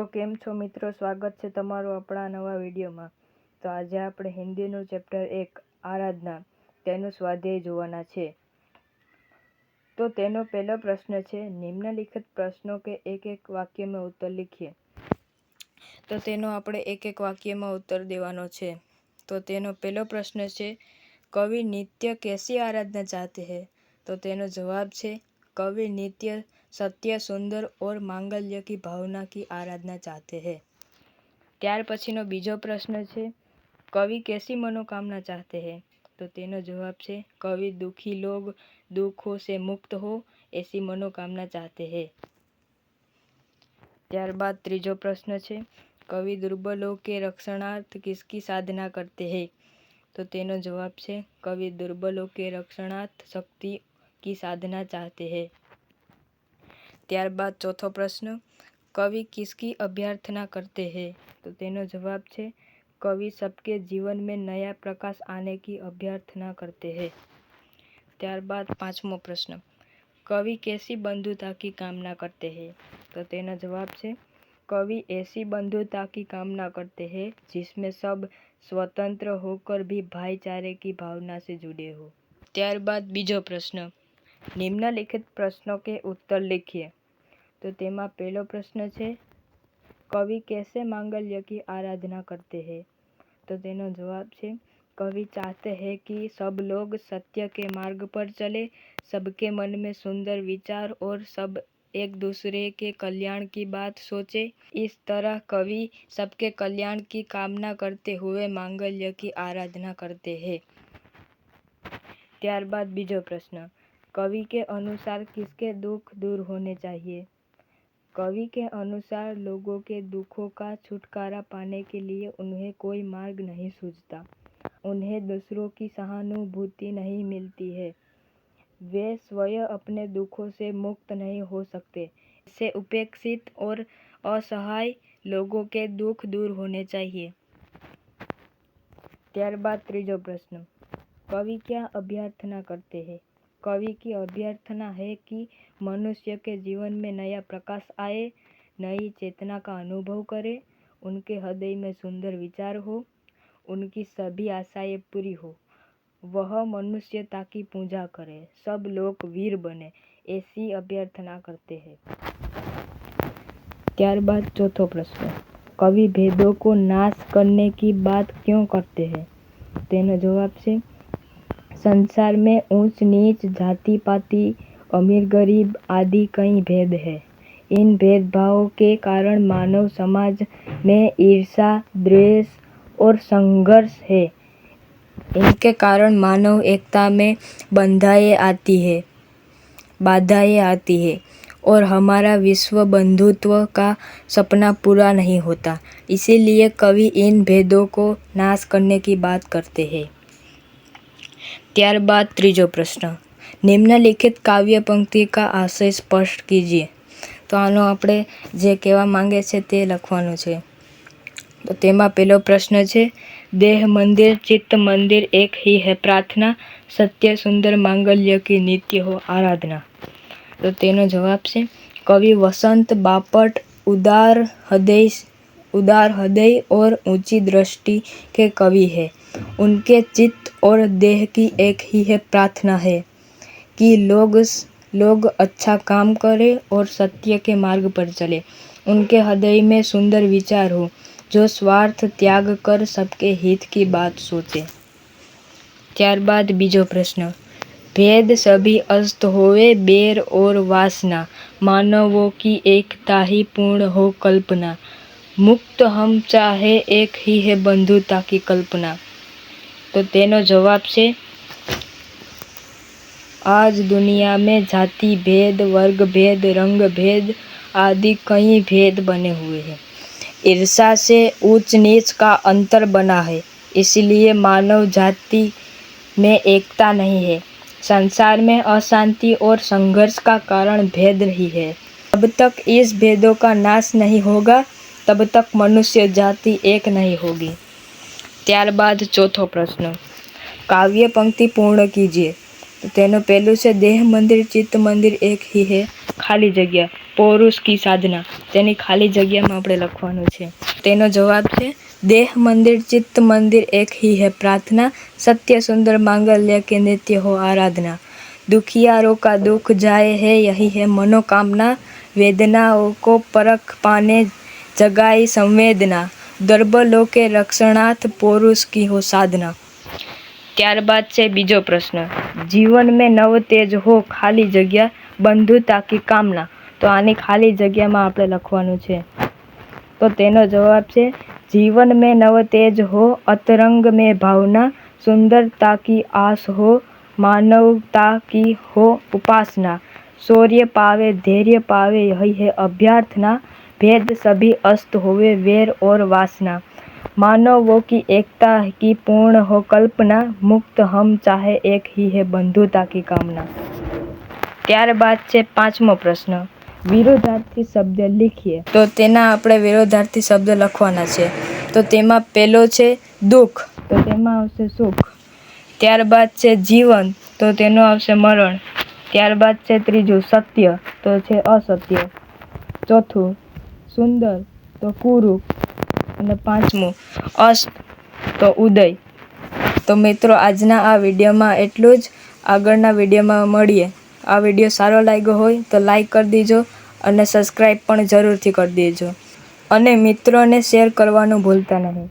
તો કેમ છો મિત્રો, સ્વાગત છે તમારું આપણા નવા વિડીયોમાં। તો આજે આપણે હિન્દીનું ચેપ્ટર 1 આરાધના તેનું સ્વાધ્યાય જોવાના છે। તો તેનો પહેલો પ્રશ્ન છે, નિમ્નલિખિત પ્રશ્નો કે એક વાક્યમાં ઉત્તર લીખીએ। તો તેનો આપણે એક વાક્યમાં ઉત્તર દેવાનો છે। તો તેનો પહેલો પ્રશ્ન છે, કવિ નિત્ય कैसी आराधना चाहते हैं? तो तेनो जवाब છે, कवि नित्य सत्य सुंदर और मांगल्य की भावना की आराधना चाहते हैं। ત્યાર પછીનો બીજો પ્રશ્ન છે, कवि कैसी मनोकामना चाहते हैं? तो तेनो जवाब છે, कवि दुखी लोग दुखों से मुक्त हो ऐसी मनोकामना चाहते हैं। ત્યારબાદ ત્રીજો પ્રશ્ન છે, कवि दुर्बलों के रक्षणार्थ किसकी साधना करते हैं? तो तेनो जवाब છે, कवि दुर्बलों के रक्षणार्थ शक्ति की साधना चाहते हैं। ત્યારબાદ ચોથો પ્રશ્ન, कवि किसकी अभ्यर्थना करते हैं? तो तेनो जवाब છે, कवि सबके जीवन में नया प्रकाश आने की अभ्यर्थना करते हैं। ત્યારબાદ પાંચમો પ્રશ્ન, कवि कैसी बंधुता की कामना करते हैं? तो तेनो जवाब છે, कवि ऐसी बंधुता की कामना करते हैं जिसमें सब स्वतंत्र होकर भी भाईचारे की भावना से जुड़े हो। ત્યારબાદ બીજો પ્રશ્ન, निम्नलिखित प्रश्नों के उत्तर लिखिए। तो तेमा पहलो प्रश्न છે, कवि कैसे मांगल्य की आराधना करते हैं? तो तेनो जवाब છે, कवि चाहते हैं कि सब लोग सत्य के मार्ग पर चले, सबके मन में सुंदर विचार और सब एक दूसरे के कल्याण की बात सोचे। इस तरह कवि सबके कल्याण की कामना करते हुए मांगल्य की आराधना करते हैं। ત્યારબાદ બીજો પ્રશ્न, कवि के अनुसार किसके दुख दूर होने चाहिए? कवि के अनुसार लोगों के दुखों का छुटकारा पाने के लिए उन्हें कोई मार्ग नहीं सूझता, उन्हें दूसरों की सहानुभूति नहीं मिलती है, वे स्वयं अपने दुखों से मुक्त नहीं हो सकते, इससे उपेक्षित और असहाय लोगों के दुख दूर होने चाहिए। ત્યારબાદ ત્રીજો પ્રશ્ન, कवि क्या अभ्यर्थना करते हैं? कवि की अभ्यर्थना है कि मनुष्य के जीवन में नया प्रकाश आए, नई चेतना का अनुभव करे, उनके हृदय में सुंदर विचार हो, उनकी सभी आशाएं पूरी हो, वह मनुष्यता की पूजा करे, सब लोग वीर बने, ऐसी अभ्यर्थना करते हैं। ત્યારબાદ ચોથો પ્રશ્ન, कवि भेदों को नाश करने की बात क्यों करते हैं? तेनो जवाब છે, संसार में ऊंच नीच, जाति पाति, अमीर गरीब आदि कई भेद है। इन भेदभावों के कारण मानव समाज में ईर्ष्या, द्वेष और संघर्ष है। इनके कारण मानव एकता में बाधाएं आती है और हमारा विश्व बंधुत्व का सपना पूरा नहीं होता। इसीलिए कवि इन भेदों को नाश करने की बात करते हैं। ત્યારબાદ ત્રીજો પ્રશ્ન, નિમ્નલિખિત કાવ્ય પંક્તિ का आशय स्पष्ट कीजिए। તો આનો આપણે જે કહેવા માંગે છે તે લખવાનું છે। તો તેમાં પહેલો પ્રશ્ન છે, देह मंदिर चित्त मंदिर एक ही है प्रार्थना, सत्य सुंदर मांगल्य की नित्य हो आराधना। तो तेनो जवाब છે, कवि वसंत बापट उदार हृदय और ऊंची दृष्टि के कवि है। उनके चित्त और देह की एक ही है प्रार्थना है कि लोग अच्छा काम करें और सत्य के मार्ग पर चले, उनके हृदय में सुंदर विचार हो, जो स्वार्थ त्याग कर सबके हित की बात सोचे। ત્યારબાદ બીજો પ્રશ્ન, भेद सभी अस्त होवे बैर और वासना, मानवों की एकता ही पूर्ण हो कल्पना, मुक्त हम चाहे एक ही है बंधुता की कल्पना। तो तेनो जवाब છે, आज दुनिया में जाति भेद, वर्ग भेद, रंग भेद आदि कई भेद बने हुए हैं। ईर्ष्या से ऊंच नीच का अंतर बना है, इसलिए मानव जाति में एकता नहीं है। संसार में अशांति और संघर्ष का कारण भेद ही है। जब तक इस भेदों का नाश नहीं होगा, तब तक मनुष्य जाति एक नहीं होगी। ત્યારબાદ ચોથો પ્રશ્ન, काव्य पंक्ति पूर्ण कीजिए। तो तेनो पहलू से देह मंदिर चित्त मंदिर एक ही है ખાલી જગ્યા પૌરુષ કી સાધના, તેની ખાલી જગ્યામાં આપણે લખવાનું છે. તેનો જવાબ છે દેહ મંદિર ચિત્ત મંદિર એક ही है प्रार्थना, सत्य सुंदर मांगल्य के नित्य हो आराधना, दुखियारों का दुख जाए है यही है मनोकामना, वेदनाओं को परख पाने जगाई संवेदना, दुर्बलों के रक्षणार्थ पौरुष की हो साधना. ત્યારબાદ છે બીજો પ્રશ્ન, જીવન में नव तेज हो खाली જગ્યા બંધુતા की कामना. તો આની ખાલી જગ્યામાં આપણે લખવાનું છે. તો તેનો જવાબ છે जीवन में नव तेज हो अतरंग में भावना, सुंदरता की आस हो मानवता की हो उपासना, शौर्य पावे धैर्य पावे यही है अभ्यर्थना, भेद सभी अस्त होवे वेर और वासना, मानवों की एकता की पूर्ण हो कल्पना, मुक्त हम चाहे एक ही है बंधुता की कामना. ત્યારબાદ છે પાંચમો પ્રશ્ન, વિરોધાર્થી શબ્દ લખીએ. તો તેના આપણે વિરોધાર્થી શબ્દ લખવાના છે. તો તેમાં પહેલો છે દુઃખ, તો તેમાં આવશે સુખ. ત્યારબાદ છે જીવન, તો તેનો આવશે મરણ. ત્યારબાદ છે ત્રીજું સત્ય, તો છે અસત્ય. ચોથું સુંદર, તો કુરૂપ. અને પાંચમું અસ્ત, તો ઉદય. તો મિત્રો આજના આ વિડીયોમાં એટલું જ. આગળના વિડીયોમાં મળીએ. આ વિડીયો સારો લાગ્યો હોય તો લાઈક કરી દેજો અને સબસ્ક્રાઈબ પણ જરૂરથી કરી દેજો અને મિત્રોને શેર કરવાનું ભૂલતા નહીં.